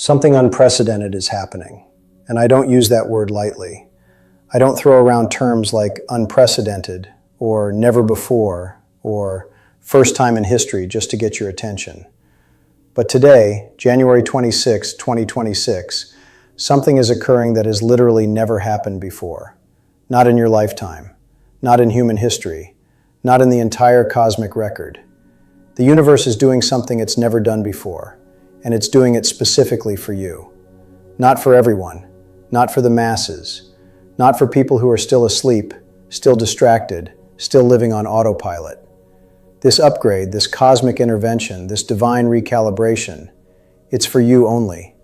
Something unprecedented is happening, and I don't use that word lightly. I don't throw around terms like unprecedented or never before or first time in history just to get your attention. But today, January 26, 2026, something is occurring that has literally never happened before. Not in your lifetime, not in human history, not in the entire cosmic record. The universe is doing something it's never done before, and it's doing it specifically for you. Not for everyone, not for the masses, not for people who are still asleep, still distracted, still living on autopilot. This upgrade, this cosmic intervention, this divine recalibration, it's for you only.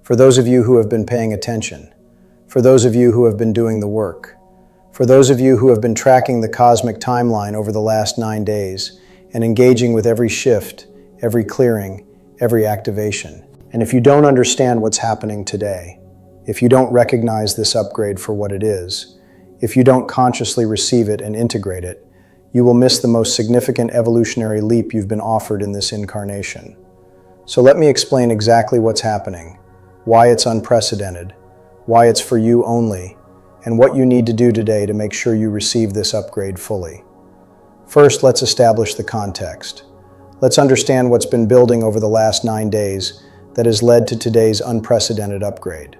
For those of you who have been paying attention, for those of you who have been doing the work, for those of you who have been tracking the cosmic timeline over the last 9 days and engaging with every shift, every clearing, every activation. And if you don't understand what's happening today, if you don't recognize this upgrade for what it is, if you don't consciously receive it and integrate it, you will miss the most significant evolutionary leap you've been offered in this incarnation. So let me explain exactly what's happening, why it's unprecedented, why it's for you only, and what you need to do today to make sure you receive this upgrade fully. First, let's establish the context. Let's understand what's been building over the last 9 days that has led to today's unprecedented upgrade.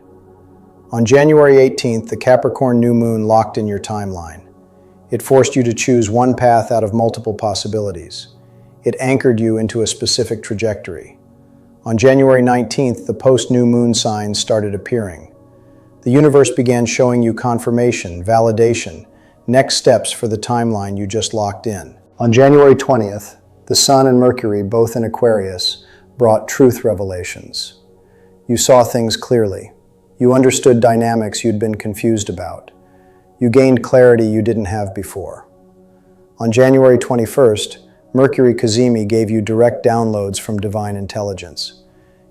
On January 18th, the Capricorn new moon locked in your timeline. It forced you to choose one path out of multiple possibilities. It anchored you into a specific trajectory. On January 19th, the post-new moon signs started appearing. The universe began showing you confirmation, validation, next steps for the timeline you just locked in. On January 20th, the Sun and Mercury, both in Aquarius, brought truth revelations. You saw things clearly. You understood dynamics you'd been confused about. You gained clarity you didn't have before. On January 21st, Mercury Cazimi gave you direct downloads from divine intelligence.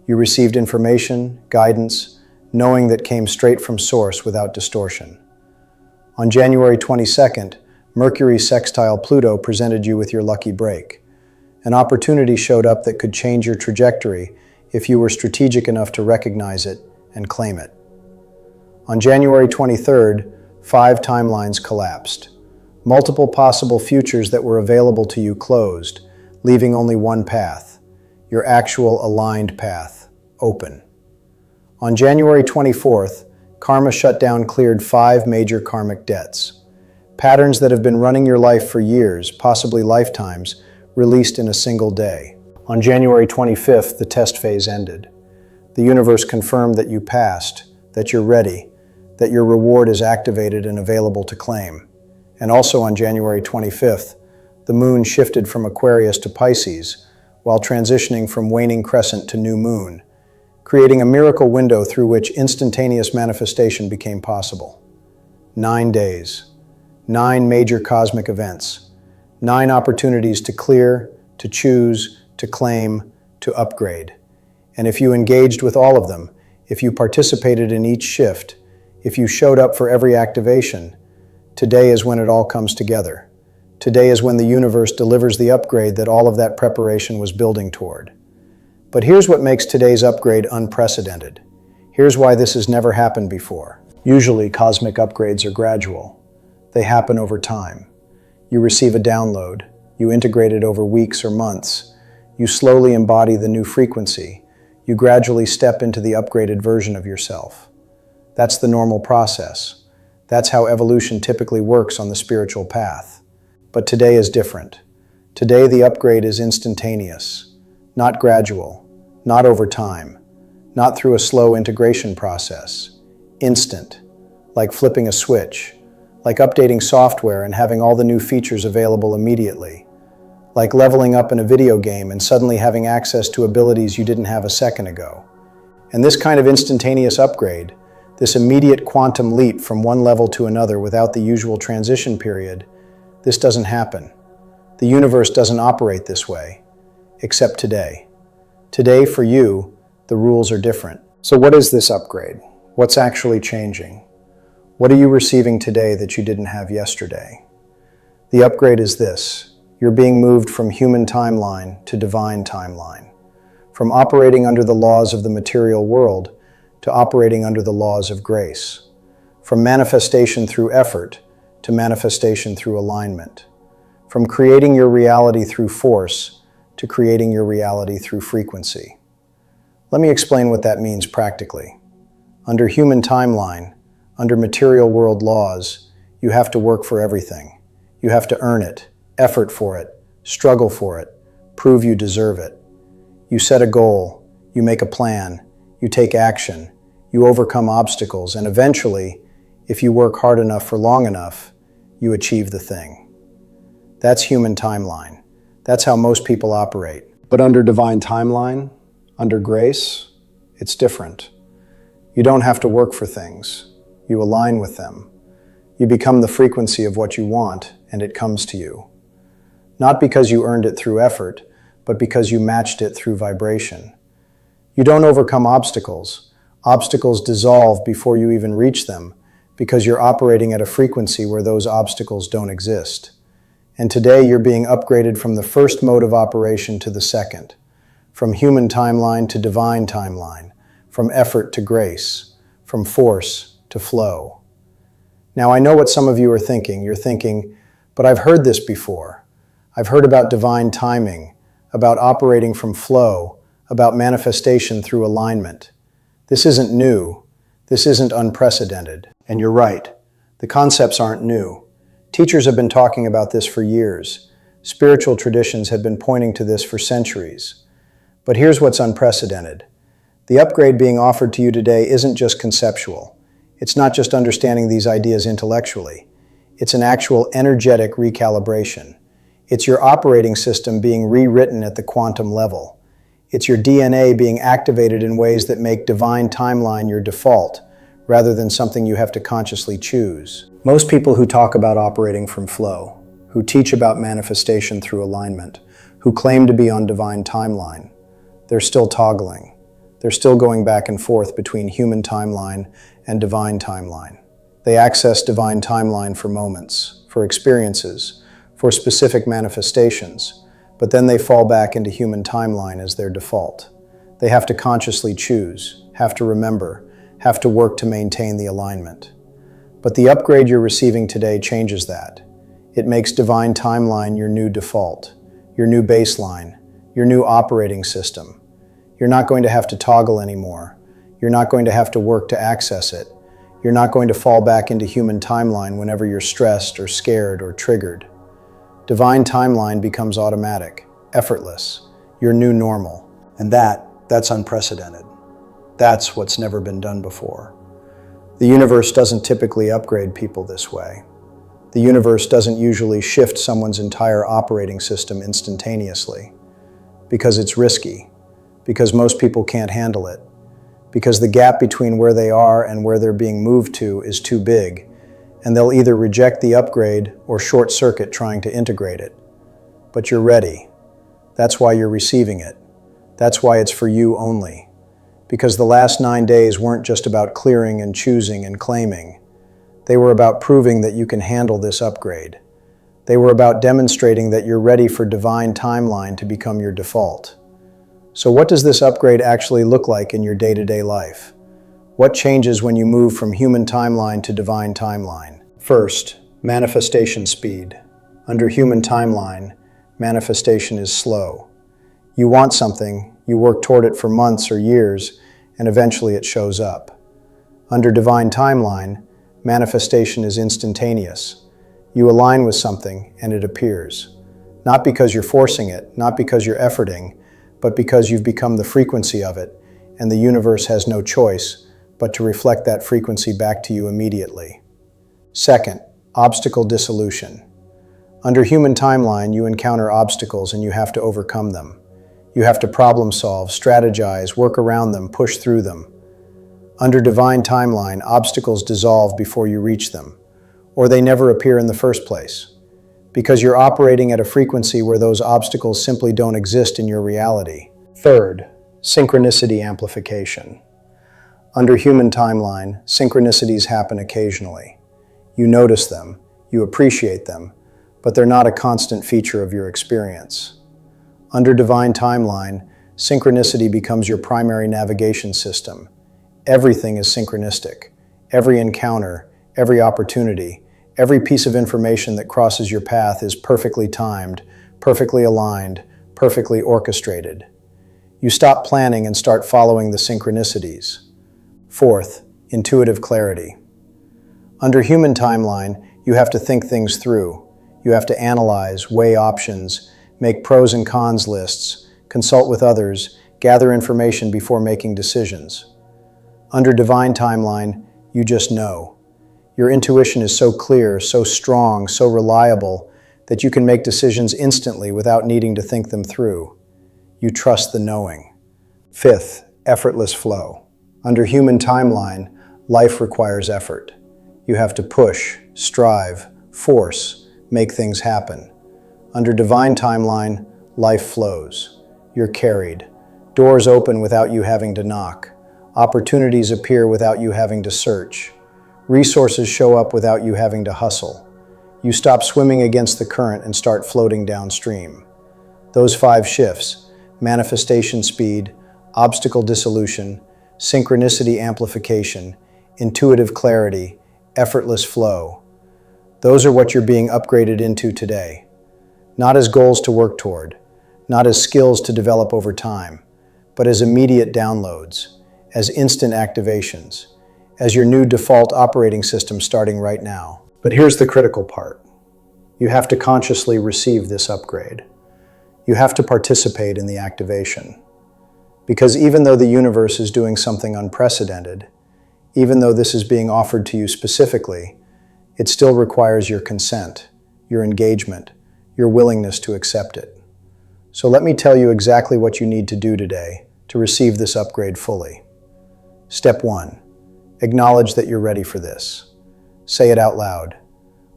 You received information, guidance, knowing that came straight from source without distortion. On January 22nd, Mercury sextile Pluto presented you with your lucky break. An opportunity showed up that could change your trajectory if you were strategic enough to recognize it and claim it. On January 23rd, 5 timelines collapsed. Multiple possible futures that were available to you closed, leaving only one path, your actual aligned path, open. On January 24th, Karma Shutdown cleared 5 major karmic debts. Patterns that have been running your life for years, possibly lifetimes, released in a single day. On January 25th, the test phase ended. The universe confirmed that you passed, that you're ready, that your reward is activated and available to claim. And also on January 25th, the moon shifted from Aquarius to Pisces, while transitioning from waning crescent to new moon, creating a miracle window through which instantaneous manifestation became possible. 9 days, 9 major cosmic events, 9 opportunities to clear, to choose, to claim, to upgrade. And if you engaged with all of them, if you participated in each shift, if you showed up for every activation, today is when it all comes together. Today is when the universe delivers the upgrade that all of that preparation was building toward. But here's what makes today's upgrade unprecedented. Here's why this has never happened before. Usually, cosmic upgrades are gradual. They happen over time. You receive a download. You integrate it over weeks or months. You slowly embody the new frequency. You gradually step into the upgraded version of yourself. That's the normal process. That's how evolution typically works on the spiritual path. But today is different. Today, the upgrade is instantaneous, not gradual, not over time, not through a slow integration process. Instant, like flipping a switch, like updating software and having all the new features available immediately, like leveling up in a video game and suddenly having access to abilities you didn't have a second ago. And this kind of instantaneous upgrade, this immediate quantum leap from one level to another without the usual transition period, this doesn't happen. The universe doesn't operate this way, except today. Today, for you, the rules are different. So what is this upgrade? What's actually changing? What are you receiving today that you didn't have yesterday? The upgrade is this. You're being moved from human timeline to divine timeline, from operating under the laws of the material world to operating under the laws of grace, from manifestation through effort to manifestation through alignment, from creating your reality through force to creating your reality through frequency. Let me explain what that means practically. Under human timeline, under material world laws, you have to work for everything. You have to earn it, effort for it, struggle for it, prove you deserve it. You set a goal, you make a plan, you take action, you overcome obstacles, and eventually, if you work hard enough for long enough, you achieve the thing. That's human timeline. That's how most people operate. But under divine timeline, under grace, it's different. You don't have to work for things. You align with them. You become the frequency of what you want, and it comes to you. Not because you earned it through effort, but because you matched it through vibration. You don't overcome obstacles. Obstacles dissolve before you even reach them, because you're operating at a frequency where those obstacles don't exist. And today you're being upgraded from the first mode of operation to the second, from human timeline to divine timeline, from effort to grace, from force to flow. Now I know what some of you are thinking. You're thinking, but I've heard this before. I've heard about divine timing, about operating from flow, about manifestation through alignment. This isn't new. This isn't unprecedented. And you're right. The concepts aren't new. Teachers have been talking about this for years. Spiritual traditions have been pointing to this for centuries. But here's what's unprecedented. The upgrade being offered to you today isn't just conceptual. It's not just understanding these ideas intellectually. It's an actual energetic recalibration. It's your operating system being rewritten at the quantum level. It's your DNA being activated in ways that make divine timeline your default, rather than something you have to consciously choose. Most people who talk about operating from flow, who teach about manifestation through alignment, who claim to be on divine timeline, they're still toggling. They're still going back and forth between human timeline and divine timeline. They access divine timeline for moments, for experiences, for specific manifestations, but then they fall back into human timeline as their default. They have to consciously choose, have to remember, have to work to maintain the alignment. But the upgrade you're receiving today changes that. It makes divine timeline your new default, your new baseline, your new operating system. You're not going to have to toggle anymore. You're not going to have to work to access it. You're not going to fall back into human timeline whenever you're stressed or scared or triggered. Divine timeline becomes automatic, effortless, your new normal. And that's unprecedented. That's what's never been done before. The universe doesn't typically upgrade people this way. The universe doesn't usually shift someone's entire operating system instantaneously, because it's risky, because most people can't handle it, because the gap between where they are and where they're being moved to is too big, and they'll either reject the upgrade or short circuit trying to integrate it. But you're ready. That's why you're receiving it. That's why it's for you only. Because the last 9 days weren't just about clearing and choosing and claiming. They were about proving that you can handle this upgrade. They were about demonstrating that you're ready for divine timeline to become your default. So what does this upgrade actually look like in your day-to-day life? What changes when you move from human timeline to divine timeline? First, manifestation speed. Under human timeline, manifestation is slow. You want something, you work toward it for months or years, and eventually it shows up. Under divine timeline, manifestation is instantaneous. You align with something and it appears. Not because you're forcing it, not because you're efforting, but because you've become the frequency of it, and the universe has no choice but to reflect that frequency back to you immediately. Second, obstacle dissolution. Under human timeline, you encounter obstacles and you have to overcome them. You have to problem solve, strategize, work around them, push through them. Under divine timeline, obstacles dissolve before you reach them, or they never appear in the first place, because you're operating at a frequency where those obstacles simply don't exist in your reality. Third, synchronicity amplification. Under human timeline, synchronicities happen occasionally. You notice them, you appreciate them, but they're not a constant feature of your experience. Under divine timeline, Synchronicity becomes your primary navigation system. Everything is synchronistic. Every encounter, every opportunity, every piece of information that crosses your path is perfectly timed, perfectly aligned, perfectly orchestrated. You stop planning and start following the synchronicities. Fourth, intuitive clarity. Under human timeline, you have to think things through. You have to analyze, weigh options, make pros and cons lists, consult with others, gather information before making decisions. Under divine timeline, you just know. Your intuition is so clear, so strong, so reliable, that you can make decisions instantly without needing to think them through. You trust the knowing. Fifth, effortless flow. Under human timeline, life requires effort. You have to push, strive, force, make things happen. Under divine timeline, life flows. You're carried. Doors open without you having to knock. Opportunities appear without you having to search. Resources show up without you having to hustle. You stop swimming against the current and start floating downstream. Those 5 shifts, manifestation speed, obstacle dissolution, synchronicity amplification, intuitive clarity, effortless flow. Those are what you're being upgraded into today. Not as goals to work toward, not as skills to develop over time, but as immediate downloads, as instant activations, as your new default operating system starting right now. But here's the critical part. You have to consciously receive this upgrade. You have to participate in the activation. Because even though the universe is doing something unprecedented, even though this is being offered to you specifically, it still requires your consent, your engagement, your willingness to accept it. So let me tell you exactly what you need to do today to receive this upgrade fully. Step 1. Acknowledge that you're ready for this. Say it out loud.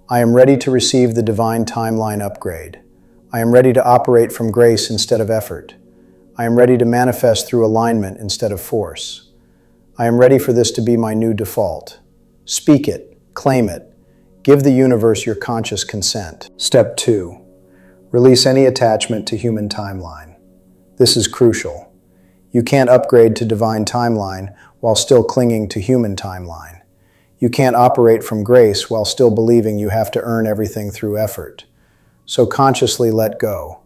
I am ready to receive the divine timeline upgrade. I am ready to operate from grace instead of effort. I am ready to manifest through alignment instead of force. I am ready for this to be my new default. Speak it, claim it. Give the universe your conscious consent. Step 2. Release any attachment to human timeline. This is crucial. You can't upgrade to divine timeline while still clinging to human timeline. You can't operate from grace while still believing you have to earn everything through effort. So consciously let go.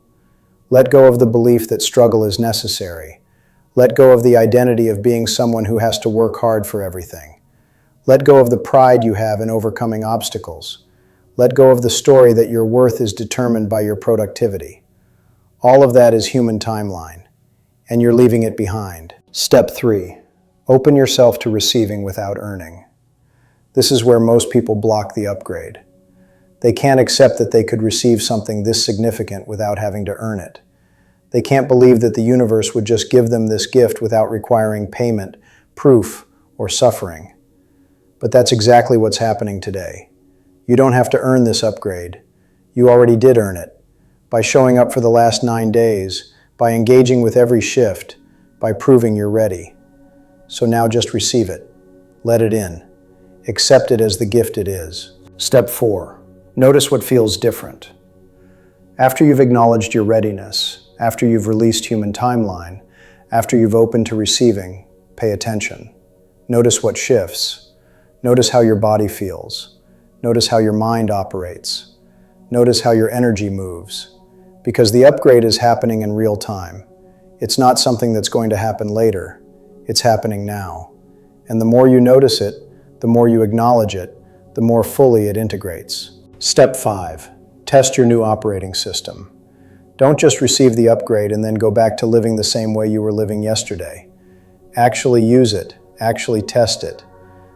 Let go of the belief that struggle is necessary. Let go of the identity of being someone who has to work hard for everything. Let go of the pride you have in overcoming obstacles. Let go of the story that your worth is determined by your productivity. All of that is human timeline, and you're leaving it behind. Step 3. Open yourself to receiving without earning. This is where most people block the upgrade. They can't accept that they could receive something this significant without having to earn it. They can't believe that the universe would just give them this gift without requiring payment, proof, or suffering. But that's exactly what's happening today. You don't have to earn this upgrade. You already did earn it. By showing up for the last 9 days, by engaging with every shift, by proving you're ready. So now just receive it. Let it in. Accept it as the gift it is. Step 4. Notice what feels different. After you've acknowledged your readiness, after you've released human timeline, after you've opened to receiving, pay attention. Notice what shifts. Notice how your body feels. Notice how your mind operates. Notice how your energy moves. Because the upgrade is happening in real time. It's not something that's going to happen later. It's happening now. And the more you notice it, the more you acknowledge it, the more fully it integrates. Step 5. Test your new operating system. Don't just receive the upgrade and then go back to living the same way you were living yesterday. Actually use it. Actually test it.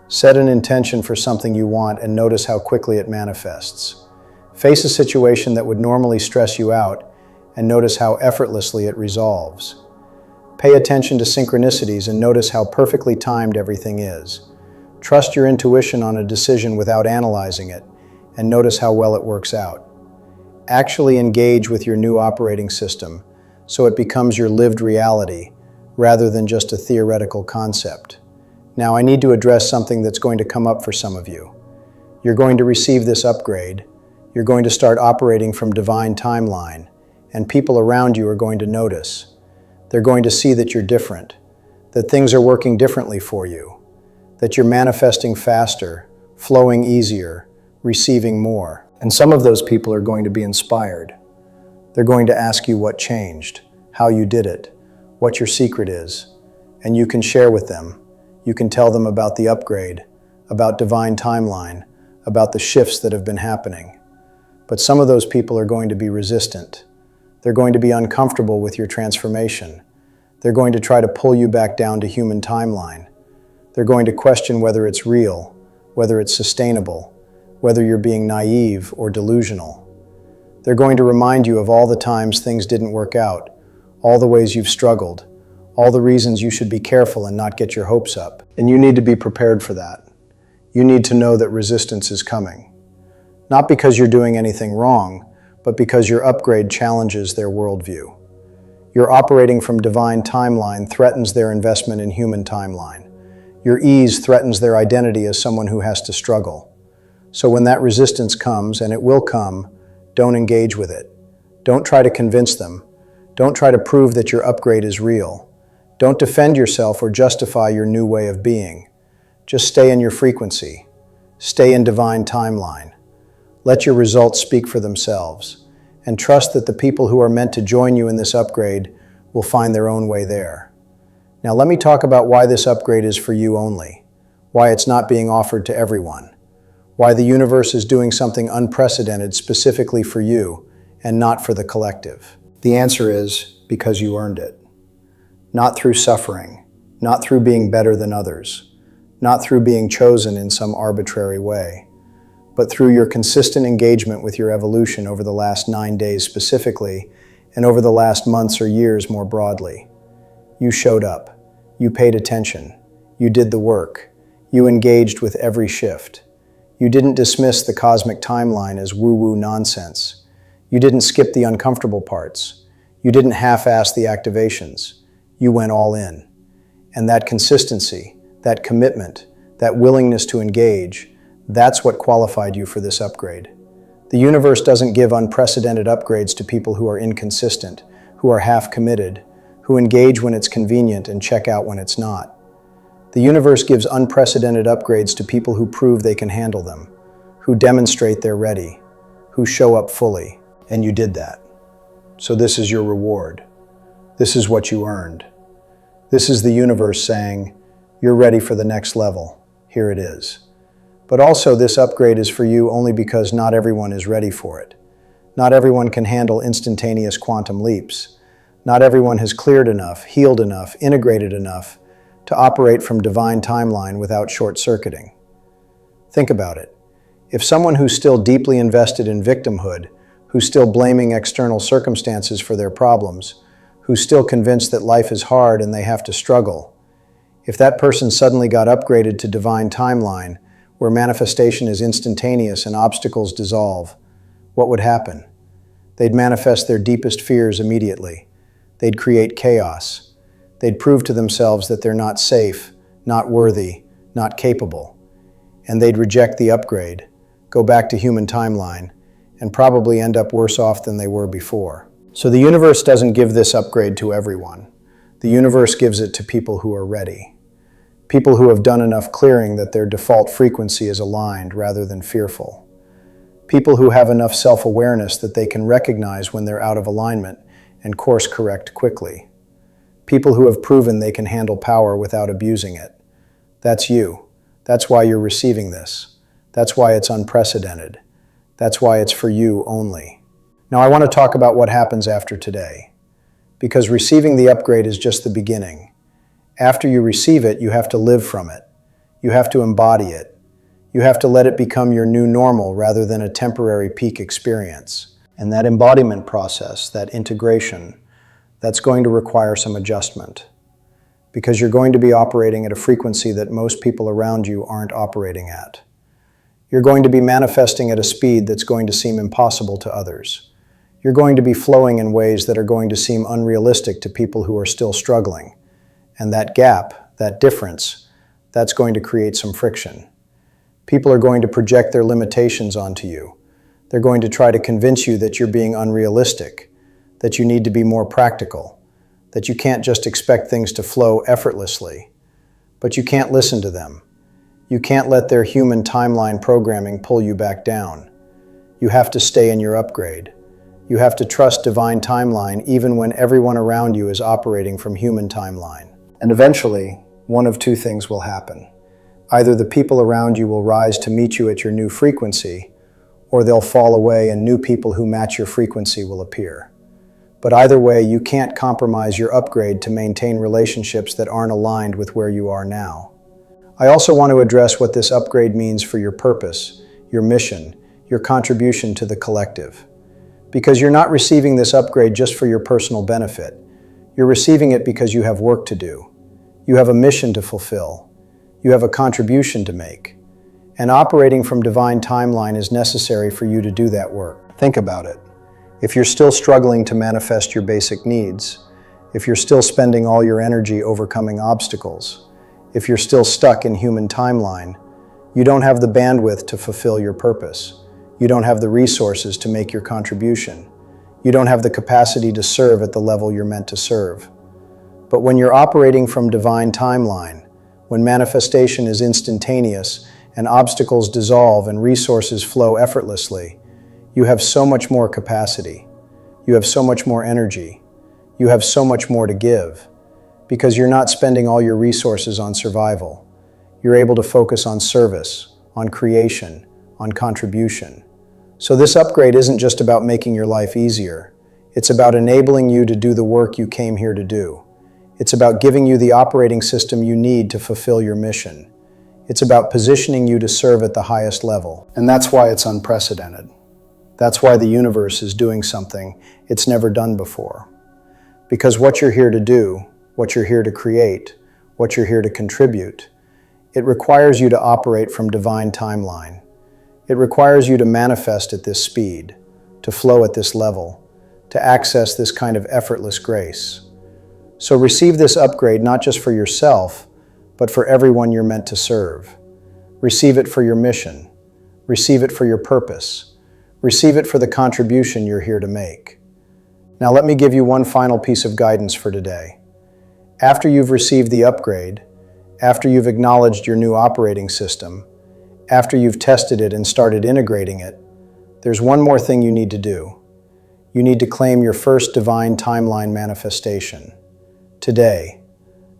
Set an intention for something you want and notice how quickly it manifests. Face a situation that would normally stress you out and notice how effortlessly it resolves. Pay attention to synchronicities and notice how perfectly timed everything is. Trust your intuition on a decision without analyzing it and notice how well it works out. Actually engage with your new operating system so it becomes your lived reality rather than just a theoretical concept. Now I need to address something that's going to come up for some of you. You're going to receive this upgrade. You're going to start operating from divine timeline, and people around you are going to notice. They're going to see that you're different, that things are working differently for you, that you're manifesting faster, flowing easier, receiving more. And some of those people are going to be inspired. They're going to ask you what changed, how you did it, what your secret is, and you can share with them. You can tell them about the upgrade, about divine timeline, about the shifts that have been happening. But some of those people are going to be resistant. They're going to be uncomfortable with your transformation. They're going to try to pull you back down to human timeline. They're going to question whether it's real, whether it's sustainable, whether you're being naive or delusional. They're going to remind you of all the times things didn't work out, all the ways you've struggled, all the reasons you should be careful and not get your hopes up. And you need to be prepared for that. You need to know that resistance is coming. Not because you're doing anything wrong, but because your upgrade challenges their worldview. Your operating from divine timeline threatens their investment in human timeline. Your ease threatens their identity as someone who has to struggle. So when that resistance comes, and it will come, don't engage with it. Don't try to convince them. Don't try to prove that your upgrade is real. Don't defend yourself or justify your new way of being. Just stay in your frequency. Stay in divine timeline. Let your results speak for themselves. And trust that the people who are meant to join you in this upgrade will find their own way there. Now let me talk about why this upgrade is for you only. Why it's not being offered to everyone. Why the universe is doing something unprecedented specifically for you and not for the collective. The answer is because you earned it. Not through suffering, not through being better than others, not through being chosen in some arbitrary way, but through your consistent engagement with your evolution over the last 9 days specifically, and over the last months or years more broadly. You showed up. You paid attention. You did the work. You engaged with every shift. You didn't dismiss the cosmic timeline as woo-woo nonsense. You didn't skip the uncomfortable parts. You didn't half-ass the activations. You went all in. And that consistency, that commitment, that willingness to engage, that's what qualified you for this upgrade. The universe doesn't give unprecedented upgrades to people who are inconsistent, who are half-committed, who engage when it's convenient and check out when it's not. The universe gives unprecedented upgrades to people who prove they can handle them, who demonstrate they're ready, who show up fully, and you did that. So this is your reward. This is what you earned. This is the universe saying, you're ready for the next level. Here it is. But also this upgrade is for you only because not everyone is ready for it. Not everyone can handle instantaneous quantum leaps. Not everyone has cleared enough, healed enough, integrated enough to operate from divine timeline without short-circuiting. Think about it. If someone who's still deeply invested in victimhood, who's still blaming external circumstances for their problems, who's still convinced that life is hard and they have to struggle, if that person suddenly got upgraded to divine timeline, where manifestation is instantaneous and obstacles dissolve, what would happen? They'd manifest their deepest fears immediately. They'd create chaos. They'd prove to themselves that they're not safe, not worthy, not capable. And they'd reject the upgrade, go back to human timeline, and probably end up worse off than they were before. So the universe doesn't give this upgrade to everyone. The universe gives it to people who are ready. People who have done enough clearing that their default frequency is aligned rather than fearful. People who have enough self-awareness that they can recognize when they're out of alignment and course correct quickly. People who have proven they can handle power without abusing it. That's you. That's why you're receiving this. That's why it's unprecedented. That's why it's for you only. Now I want to talk about what happens after today. Because receiving the upgrade is just the beginning. After you receive it, you have to live from it. You have to embody it. You have to let it become your new normal rather than a temporary peak experience. And that embodiment process, that integration, that's going to require some adjustment. Because you're going to be operating at a frequency that most people around you aren't operating at. You're going to be manifesting at a speed that's going to seem impossible to others. You're going to be flowing in ways that are going to seem unrealistic to people who are still struggling. And that gap, that difference, that's going to create some friction. People are going to project their limitations onto you. They're going to try to convince you that you're being unrealistic, that you need to be more practical, that you can't just expect things to flow effortlessly, but you can't listen to them. You can't let their human timeline programming pull you back down. You have to stay in your upgrade. You have to trust divine timeline even when everyone around you is operating from human timeline. And eventually, one of two things will happen. Either the people around you will rise to meet you at your new frequency, or they'll fall away and new people who match your frequency will appear. But either way, you can't compromise your upgrade to maintain relationships that aren't aligned with where you are now. I also want to address what this upgrade means for your purpose, your mission, your contribution to the collective. Because you're not receiving this upgrade just for your personal benefit. You're receiving it because you have work to do. You have a mission to fulfill. You have a contribution to make. And operating from divine timeline is necessary for you to do that work. Think about it. If you're still struggling to manifest your basic needs, if you're still spending all your energy overcoming obstacles, if you're still stuck in human timeline, you don't have the bandwidth to fulfill your purpose. You don't have the resources to make your contribution. You don't have the capacity to serve at the level you're meant to serve. But when you're operating from divine timeline, when manifestation is instantaneous and obstacles dissolve and resources flow effortlessly, you have so much more capacity. You have so much more energy. You have so much more to give. Because you're not spending all your resources on survival. You're able to focus on service, on creation, on contribution. So this upgrade isn't just about making your life easier. It's about enabling you to do the work you came here to do. It's about giving you the operating system you need to fulfill your mission. It's about positioning you to serve at the highest level. And that's why it's unprecedented. That's why the universe is doing something it's never done before. Because what you're here to do, what you're here to create, what you're here to contribute, it requires you to operate from divine timeline. It requires you to manifest at this speed, to flow at this level, to access this kind of effortless grace. So receive this upgrade not just for yourself, but for everyone you're meant to serve. Receive it for your mission. Receive it for your purpose. Receive it for the contribution you're here to make. Now let me give you one final piece of guidance for today. After you've received the upgrade, after you've acknowledged your new operating system, after you've tested it and started integrating it, there's one more thing you need to do. You need to claim your first divine timeline manifestation. Today.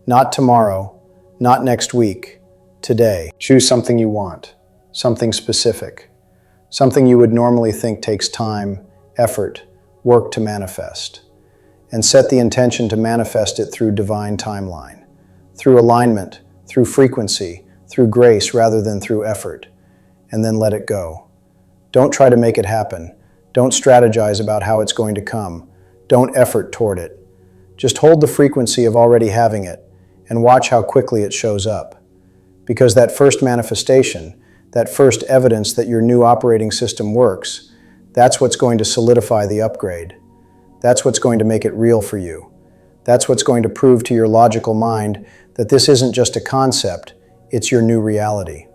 Not tomorrow, not next week. Today. Choose something you want, something specific, something you would normally think takes time, effort, work to manifest. And set the intention to manifest it through divine timeline, through alignment, through frequency, through grace rather than through effort, and then let it go. Don't try to make it happen. Don't strategize about how it's going to come. Don't effort toward it. Just hold the frequency of already having it and watch how quickly it shows up. Because that first manifestation, that first evidence that your new operating system works, that's what's going to solidify the upgrade. That's what's going to make it real for you. That's what's going to prove to your logical mind that this isn't just a concept, it's your new reality.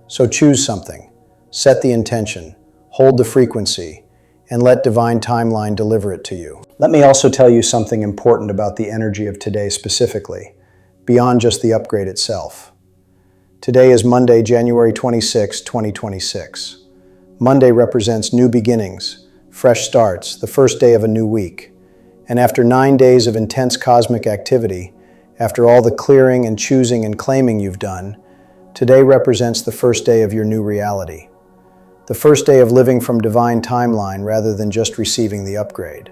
So choose something, set the intention, hold the frequency, and let divine timeline deliver it to you. Let me also tell you something important about the energy of today specifically, beyond just the upgrade itself. Today is Monday, January 26, 2026. Monday represents new beginnings, fresh starts, the first day of a new week. And after 9 days of intense cosmic activity, after all the clearing and choosing and claiming you've done, today represents the first day of your new reality. The first day of living from divine timeline rather than just receiving the upgrade.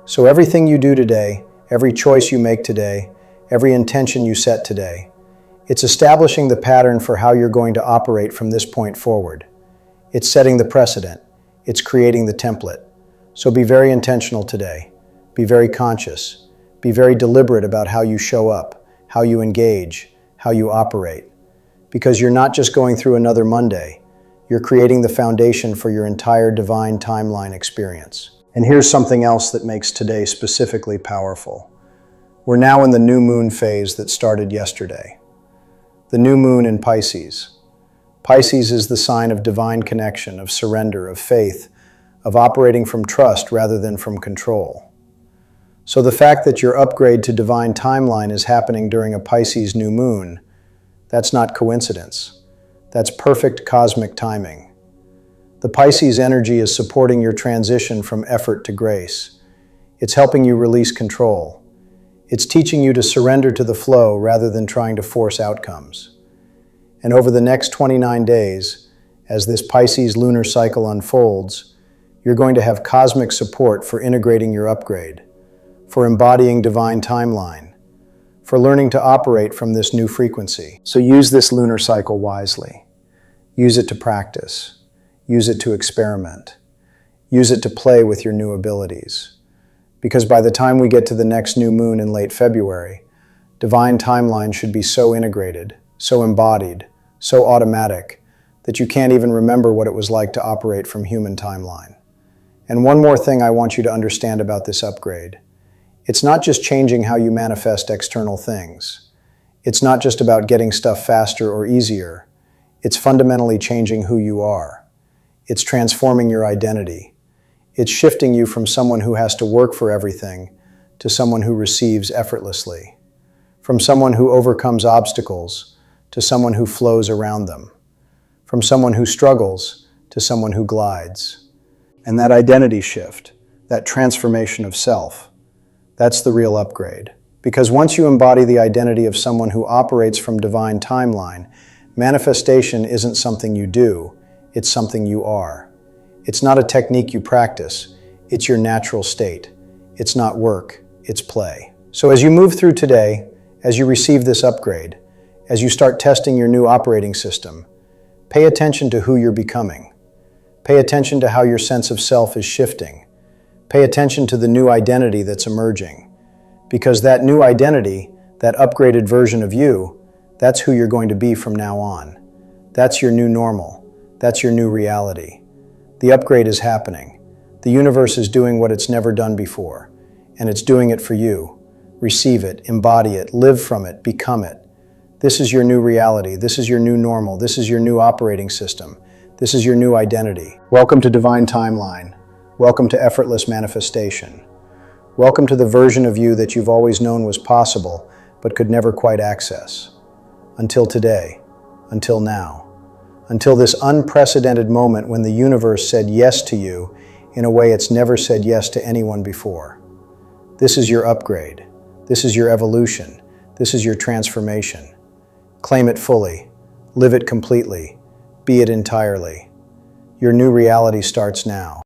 So everything you do today, every choice you make today, every intention you set today, it's establishing the pattern for how you're going to operate from this point forward. It's setting the precedent. It's creating the template. So be very intentional today. Be very conscious. Be very deliberate about how you show up, how you engage, how you operate. Because you're not just going through another Monday. You're creating the foundation for your entire divine timeline experience. And here's something else that makes today specifically powerful. We're now in the new moon phase that started yesterday. The new moon in Pisces. Pisces is the sign of divine connection, of surrender, of faith, of operating from trust rather than from control. So the fact that your upgrade to divine timeline is happening during a Pisces new moon, that's not coincidence. That's perfect cosmic timing. The Pisces energy is supporting your transition from effort to grace. It's helping you release control. It's teaching you to surrender to the flow rather than trying to force outcomes. And over the next 29 days, as this Pisces lunar cycle unfolds, you're going to have cosmic support for integrating your upgrade, for embodying divine timeline, for learning to operate from this new frequency. So use this lunar cycle wisely. Use it to practice. Use it to experiment. Use it to play with your new abilities. Because by the time we get to the next new moon in late February, divine timeline should be so integrated, so embodied, so automatic, that you can't even remember what it was like to operate from human timeline. And one more thing I want you to understand about this upgrade. It's not just changing how you manifest external things. It's not just about getting stuff faster or easier. It's fundamentally changing who you are. It's transforming your identity. It's shifting you from someone who has to work for everything to someone who receives effortlessly. From someone who overcomes obstacles to someone who flows around them. From someone who struggles to someone who glides. And that identity shift, that transformation of self, that's the real upgrade. Because once you embody the identity of someone who operates from divine timeline, manifestation isn't something you do, it's something you are. It's not a technique you practice, it's your natural state. It's not work, it's play. So as you move through today, as you receive this upgrade, as you start testing your new operating system, pay attention to who you're becoming. Pay attention to how your sense of self is shifting. Pay attention to the new identity that's emerging. Because that new identity, that upgraded version of you, that's who you're going to be from now on. That's your new normal. That's your new reality. The upgrade is happening. The universe is doing what it's never done before, and it's doing it for you. Receive it, embody it, live from it, become it. This is your new reality. This is your new normal. This is your new operating system. This is your new identity. Welcome to Divine Timeline. Welcome to effortless manifestation. Welcome to the version of you that you've always known was possible, but could never quite access. Until today, until now. Until this unprecedented moment when the universe said yes to you in a way it's never said yes to anyone before. This is your upgrade. This is your evolution. This is your transformation. Claim it fully. Live it completely. Be it entirely. Your new reality starts now.